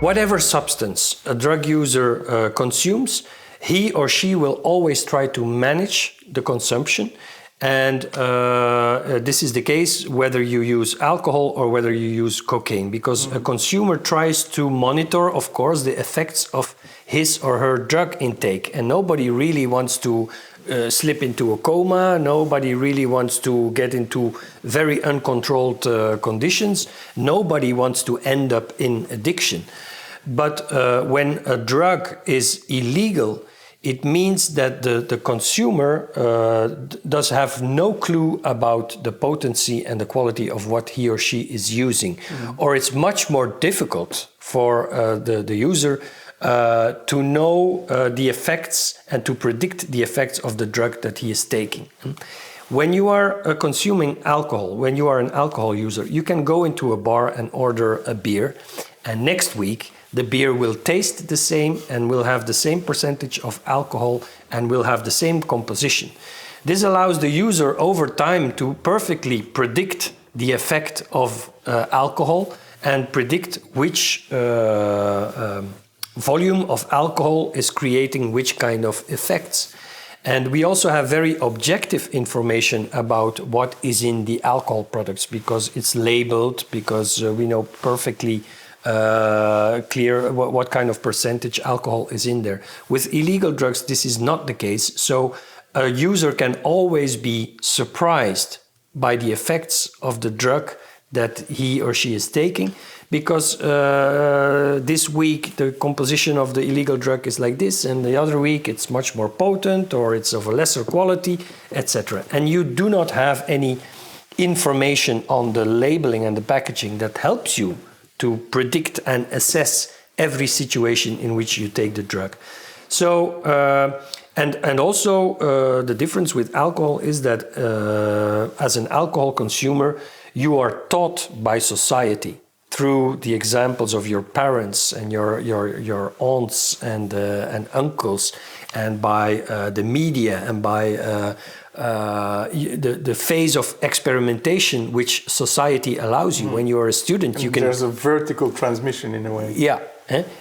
Whatever substance a drug user consumes, he or she will always try to manage the consumption. And this is the case whether you use alcohol or whether you use cocaine, because a consumer tries to monitor, of course, the effects of his or her drug intake. And nobody really wants to slip into a coma. Nobody really wants to get into very uncontrolled conditions. Nobody wants to end up in addiction. But when a drug is illegal, it means that the consumer does have no clue about the potency and the quality of what he or she is using. Or it's much more difficult for the user to know the effects and to predict the effects of the drug that he is taking. When you are consuming alcohol, when you are an alcohol user, you can go into a bar and order a beer, and next week the beer will taste the same and will have the same percentage of alcohol and will have the same composition. This allows the user over time to perfectly predict the effect of alcohol and predict which volume of alcohol is creating which kind of effects. And we also have very objective information about what is in the alcohol products, because it's labeled, because we know perfectly clear what kind of percentage alcohol is in there. With illegal drugs, this is not the case. So a user can always be surprised by the effects of the drug that he or she is taking, because this week the composition of the illegal drug is like this, and the other week it's much more potent, or it's of a lesser quality, etc. And you do not have any information on the labeling and the packaging that helps you to predict and assess every situation in which you take the drug. So, and also the difference with alcohol is that as an alcohol consumer, you are taught by society through the examples of your parents and your aunts and uncles, and by the media, and by the phase of experimentation which society allows you. When you are a student, and you can... There's a vertical transmission in a way. Yeah,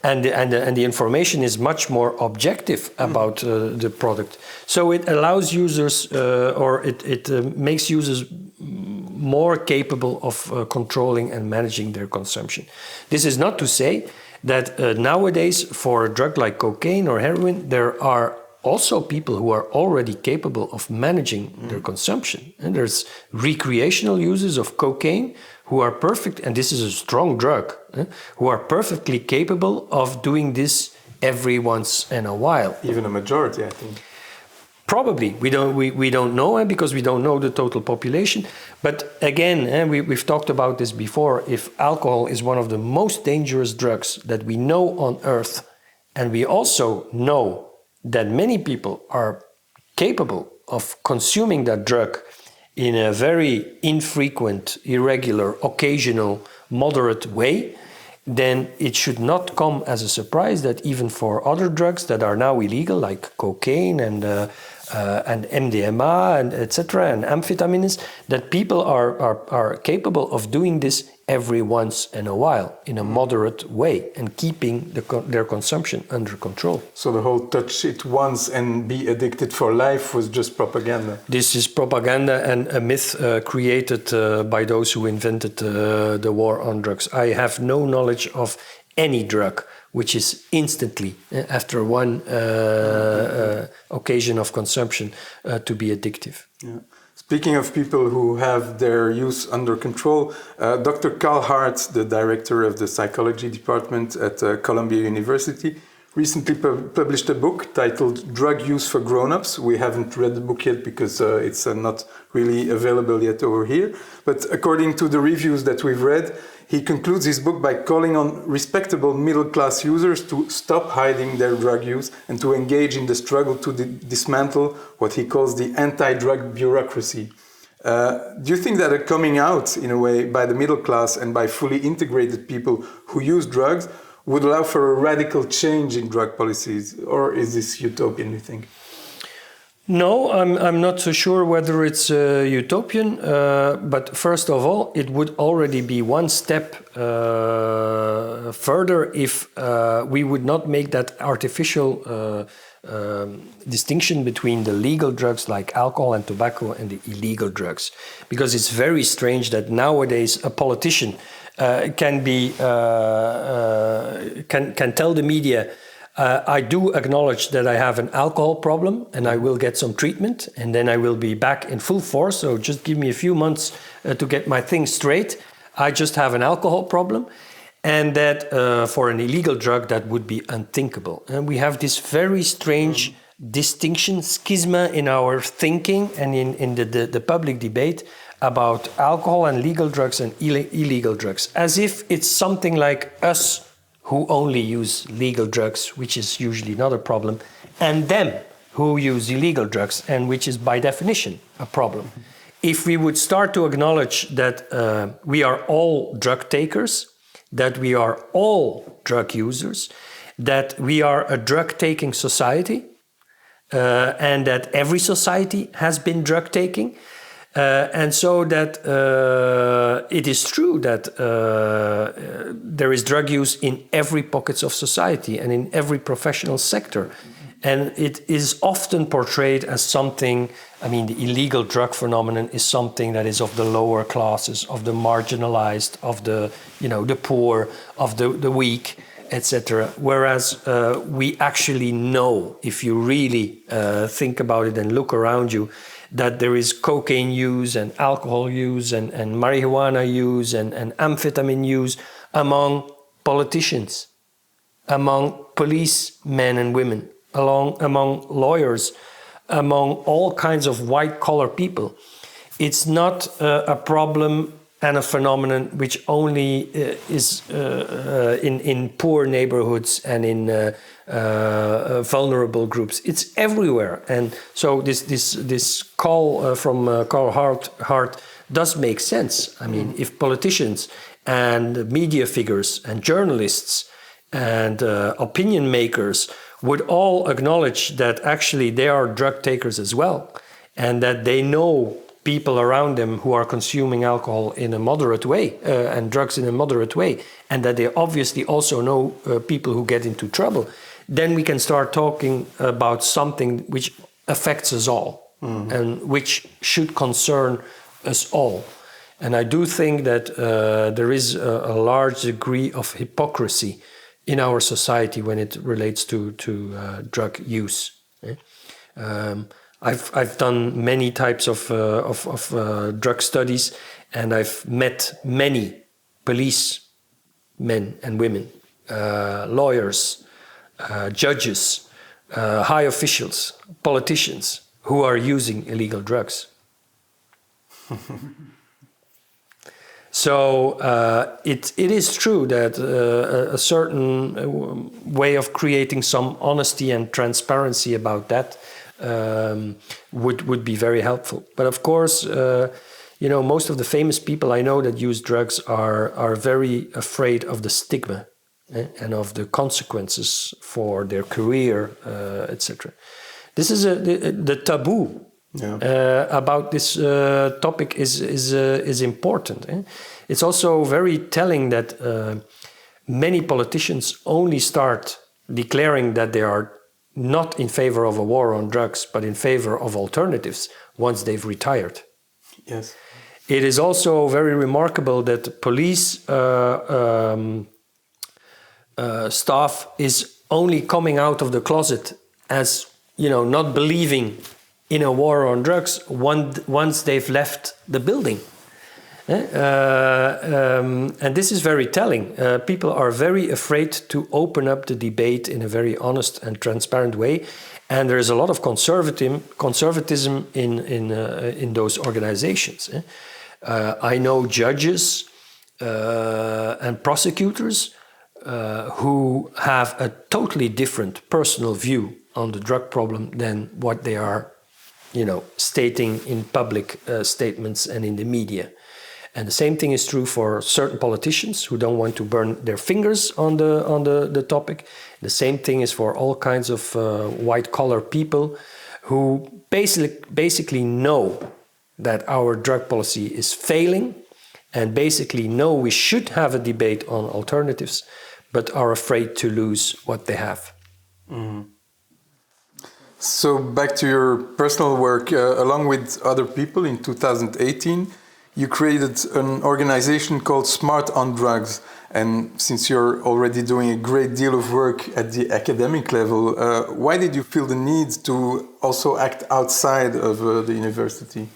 and the information is much more objective about the product. So it allows users, or it makes users more capable of controlling and managing their consumption. This is not to say that nowadays, for a drug like cocaine or heroin, there are also people who are already capable of managing their consumption. And there's recreational users of cocaine who are perfect, and this is a strong drug, who are perfectly capable of doing this every once in a while. Even a majority, I think. Probably. We don't know, because we don't know the total population. But again, we've talked about this before, if alcohol is one of the most dangerous drugs that we know on earth, and we also know that many people are capable of consuming that drug in a very infrequent, irregular, occasional, moderate way, then it should not come as a surprise that even for other drugs that are now illegal, like cocaine and MDMA and etc. and amphetamines, that people are capable of doing this every once in a while in a moderate way and keeping their consumption under control. So the whole touch it once and be addicted for life was just propaganda. This is propaganda and a myth created by those who invented the war on drugs. I have no knowledge of any drug which is instantly, after one occasion of consumption, to be addictive. Yeah. Speaking of people who have their use under control, Dr. Carl Hart, the director of the psychology department at Columbia University, recently published a book titled Drug Use for Grown-Ups. We haven't read the book yet because it's not really available yet over here. But according to the reviews that we've read, he concludes his book by calling on respectable middle-class users to stop hiding their drug use and to engage in the struggle to dismantle what he calls the anti-drug bureaucracy. Do you think that a coming out, in a way, by the middle class and by fully integrated people who use drugs would allow for a radical change in drug policies? Or is this utopian, you think? No, I'm not so sure whether it's utopian, but first of all, it would already be one step further if we would not make that artificial distinction between the legal drugs like alcohol and tobacco and the illegal drugs. Because it's very strange that nowadays a politician can tell the media, I do acknowledge that I have an alcohol problem and I will get some treatment and then I will be back in full force. So just give me a few months to get my things straight. I just have an alcohol problem. And that for an illegal drug, that would be unthinkable. And we have this very strange distinction, schisma in our thinking and in the public debate about alcohol and legal drugs and illegal drugs, as if it's something like us who only use legal drugs, which is usually not a problem, and them who use illegal drugs, and which is by definition a problem. If we would start to acknowledge that we are all drug takers, that we are all drug users, that we are a drug-taking society, and that every society has been drug-taking, and so that it is true that there is drug use in every pockets of society and in every professional sector. And it is often portrayed as something, I mean, the illegal drug phenomenon is something that is of the lower classes, of the marginalized, of the, the poor, of the weak, etc. Whereas we actually know, if you really think about it and look around you, that there is cocaine use and alcohol use and marijuana use and amphetamine use among politicians, among policemen and women, among lawyers, among all kinds of white-collar people. It's not a problem and a phenomenon which only is in poor neighborhoods and in vulnerable groups. It's everywhere. And so this call from Carl Hart does make sense. I mean, if politicians and media figures and journalists and opinion makers would all acknowledge that actually they are drug takers as well, and that they know people around them who are consuming alcohol in a moderate way and drugs in a moderate way, and that they obviously also know people who get into trouble, then we can start talking about something which affects us all and which should concern us all. And I do think that there is a large degree of hypocrisy in our society when it relates to drug use. I've done many types of drug studies, and I've met many policemen and women, lawyers, judges, high officials, politicians who are using illegal drugs. So it is true that a certain way of creating some honesty and transparency about that would be very helpful. But of course, most of the famous people I know that use drugs are very afraid of the stigma and of the consequences for their career, etc. This is the taboo. Yeah. About this topic is important. It's also very telling that many politicians only start declaring that they are not in favor of a war on drugs, but in favor of alternatives once they've retired. Yes. It is also very remarkable that police staff is only coming out of the closet as, not believing in a war on drugs once they've left the building. And this is very telling. People are very afraid to open up the debate in a very honest and transparent way. And there is a lot of conservatism in those organizations. I know judges and prosecutors who have a totally different personal view on the drug problem than what they are stating in public statements and in the media. And the same thing is true for certain politicians who don't want to burn their fingers on the topic. The same thing is for all kinds of white-collar people who basically know that our drug policy is failing and basically know we should have a debate on alternatives, but are afraid to lose what they have. Mm. So back to your personal work, along with other people in 2018, you created an organization called Smart on Drugs. And since you're already doing a great deal of work at the academic level, why did you feel the need to also act outside of the university?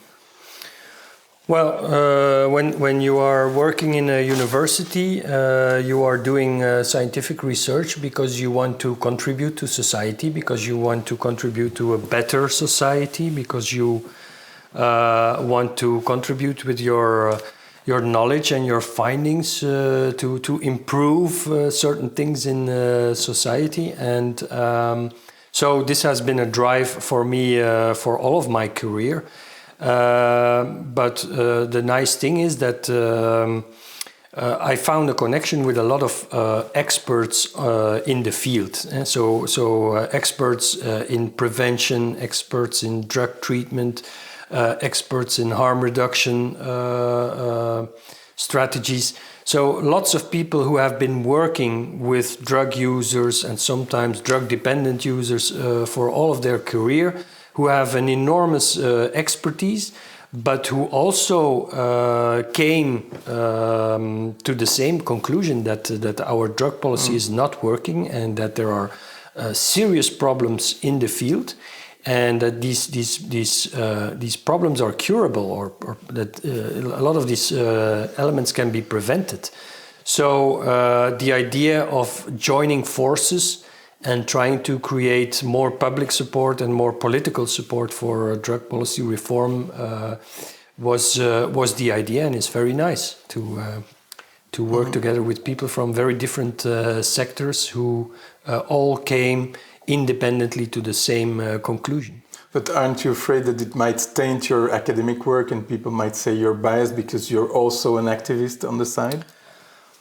Well, when you are working in a university, you are doing scientific research because you want to contribute to society, because you want to contribute to a better society, because you want to contribute with your knowledge and your findings to improve certain things in society. And so this has been a drive for me for all of my career. But the nice thing is that I found a connection with a lot of experts in the field. So experts in prevention, experts in drug treatment, experts in harm reduction strategies. So lots of people who have been working with drug users and sometimes drug-dependent users for all of their career, who have an enormous expertise, but who also came to the same conclusion that our drug policy is not working and that there are serious problems in the field, and that these problems are curable, or that a lot of these elements can be prevented. So the idea of joining forces and trying to create more public support and more political support for drug policy reform was the idea, and it's very nice to work together with people from very different sectors who all came independently to the same conclusion. But aren't you afraid that it might taint your academic work and people might say you're biased because you're also an activist on the side?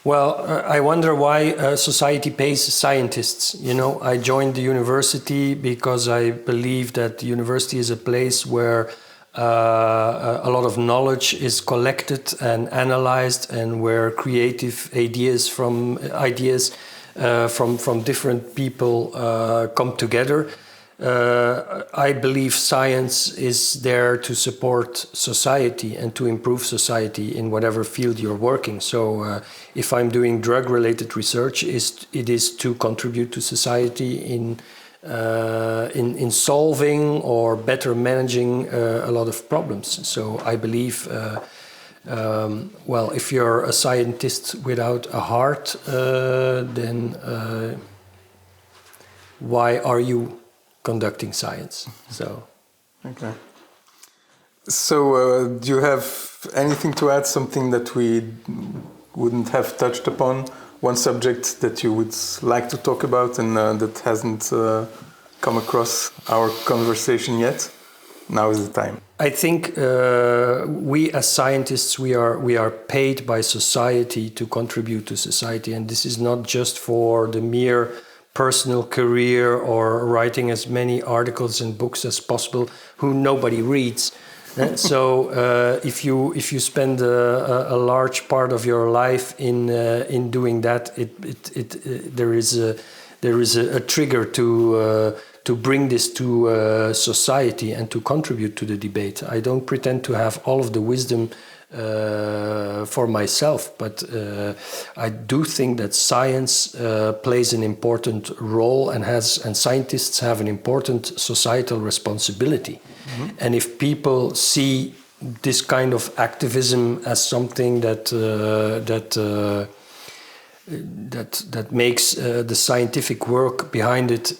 Well, I wonder why society pays scientists. You know, I joined the university because I believe that the university is a place where a lot of knowledge is collected and analyzed, and where creative ideas from different people come together. I believe science is there to support society and to improve society in whatever field you're working. So if I'm doing drug-related research, it is to contribute to society in solving or better managing a lot of problems. So I believe, well, if you're a scientist without a heart, then why are you conducting science? So, okay. So, do you have anything to add? Something that we wouldn't have touched upon? One subject that you would like to talk about and that hasn't come across our conversation yet? Now is the time. I think we as scientists, we are paid by society to contribute to society, and this is not just for the mere personal career or writing as many articles and books as possible who nobody reads. So if you spend a large part of your life in doing that, there is a trigger to bring this to society and to contribute to the debate. I don't pretend to have all of the wisdom for myself, but I do think that science plays an important role and scientists have an important societal responsibility. Mm-hmm. And if people see this kind of activism as something that makes the scientific work behind it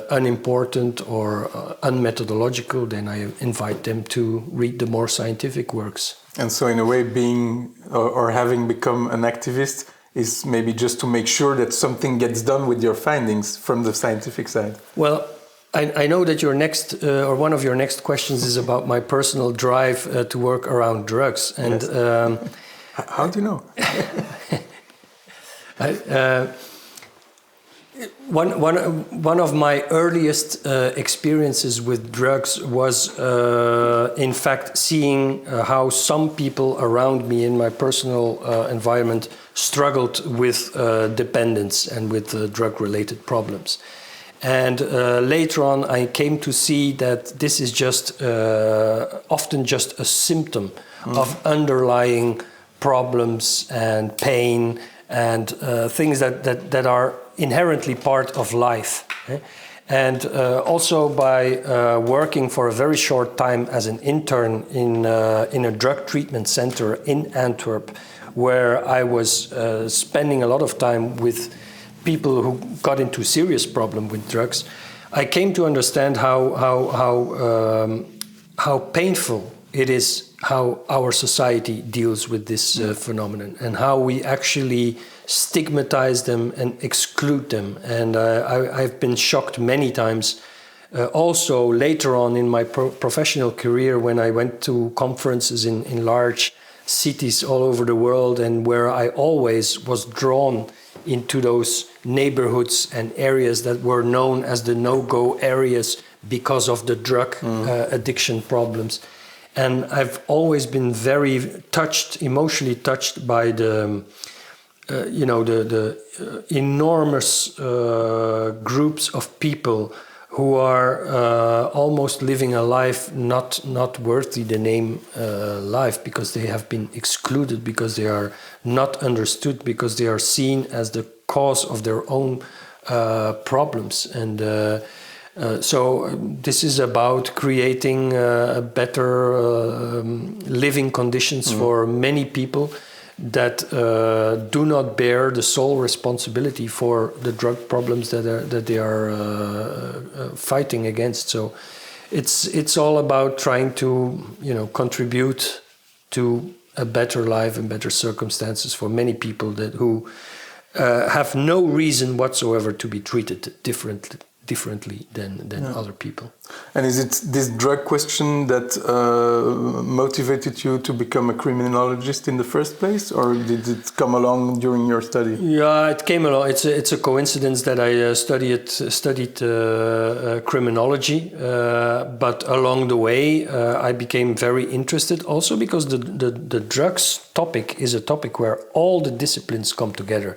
unimportant or unmethodological, then I invite them to read the more scientific works. And so in a way, being or having become an activist is maybe just to make sure that something gets done with your findings from the scientific side. Well, I know that your next or one of your next questions is about my personal drive to work around drugs. And yes. How do you know? One of my earliest experiences with drugs was, in fact, seeing how some people around me in my personal environment struggled with dependence and with drug-related problems. And later on, I came to see that this is just often just a symptom of underlying problems and pain and things that are inherently part of life. And also by working for a very short time as an intern in a drug treatment center in Antwerp, where I was spending a lot of time with people who got into serious problem with drugs, I came to understand how painful it is how our society deals with this phenomenon, and how we actually stigmatize them and exclude them. And I've been shocked many times. Also later on in my professional career, when I went to conferences in large cities all over the world, and where I always was drawn into those neighborhoods and areas that were known as the no-go areas because of the drug addiction problems. And I've always been very touched, emotionally touched by the enormous groups of people who are almost living a life not worthy the name life, because they have been excluded, because they are not understood, because they are seen as the cause of their own problems. And so this is about creating better living conditions for many people that do not bear the sole responsibility for the drug problems that they are fighting against. So it's all about trying to contribute to a better life and better circumstances for many people who have no reason whatsoever to be treated differently than other people. And is it this drug question that motivated you to become a criminologist in the first place, or did it come along during your study? Yeah, it came along. It's a coincidence that I studied criminology, but along the way I became very interested also because the drugs topic is a topic where all the disciplines come together.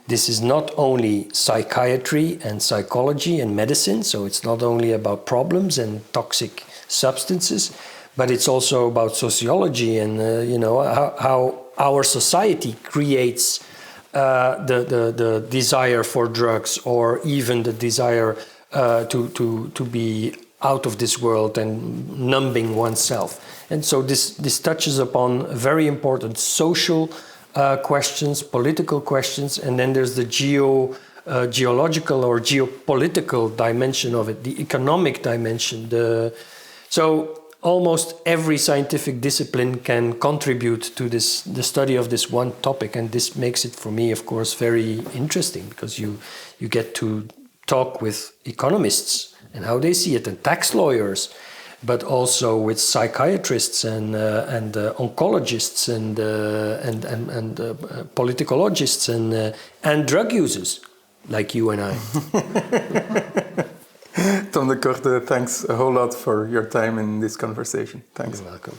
This is not only psychiatry and psychology and medicine, so it's not only about problems and toxic substances, but it's also about sociology and how our society creates the desire for drugs, or even the desire to be out of this world and numbing oneself. And so this touches upon very important social questions, political questions, and then there's the geological or geopolitical dimension of it, the economic dimension. So almost every scientific discipline can contribute to the study of this one topic, and this makes it for me, of course, very interesting, because you get to talk with economists and how they see it, and tax lawyers, but also with psychiatrists and oncologists and politicologists and drug users like you and I. Tom Decorte, thanks a whole lot for your time in this conversation. Thanks. You're welcome.